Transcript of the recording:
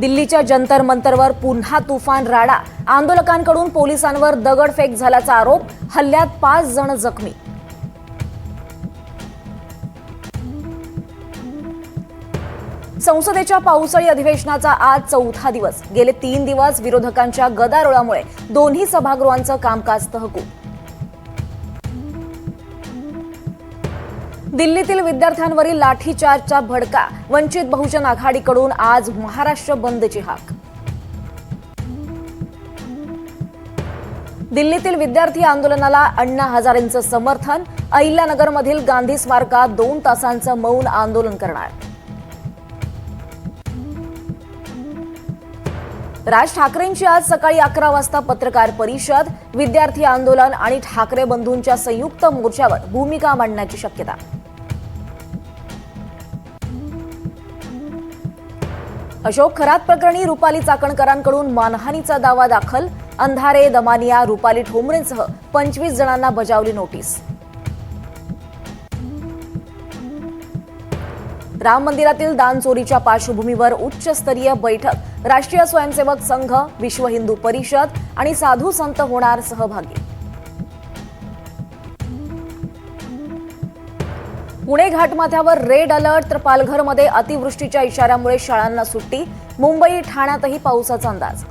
दिल्लीच्या जंतर मंतरवर पुन्हा तुफान राडा। आंदोलकांकडून पोलिसांवर दगडफेक झाल्याचा आरोप। हल्ल्यात 5 जण जखमी। संसदेच्या पावसाळी अधिवेशनाचा आज चौथा दिवस। गेले 3 दिवस विरोधकांच्या गदारोळामुळे दोन्ही सभागृहांचं कामकाज तहकूब। दिल्लीतील विद्यार्थ्यांवरील लाठीचार्जचा भडका। वंचित बहुजन आघाडीकडून आज महाराष्ट्र बंदची हाक। दिल्लीतील विद्यार्थी आंदोलनाला अण्णा हजारेंचं समर्थन। अहिल्यानगरमधील गांधी स्मारकात 2 तासांचं मौन आंदोलन करणार। राज ठाकरेंची आज सकाळी 11 वाजता पत्रकार परिषद। विद्यार्थी आंदोलन आणि ठाकरे बंधूंच्या संयुक्त मोर्चावर भूमिका मांडण्याची शक्यता। अशोक खरात प्रकरणी रुपाली चाकणकरांकडून मानहानीचा दावा दाखल। अंधारे, दमानिया, रुपाली ठोंबरेंसह 25 जणांना बजावली नोटीस। राम मंदिरातील दान चोरीच्या पार्श्वभूमीवर उच्चस्तरीय बैठक। राष्ट्रीय स्वयंसेवक संघ, विश्व हिंदू परिषद आणि साधू संत होणार सहभागी। पुणे घाटमाथ्यावर रेड अलर्ट। तर पालघरमध्ये अतिवृष्टीच्या इशाऱ्यामुळे शाळांना सुट्टी। मुंबई, ठाण्यातही पावसाचा अंदाज।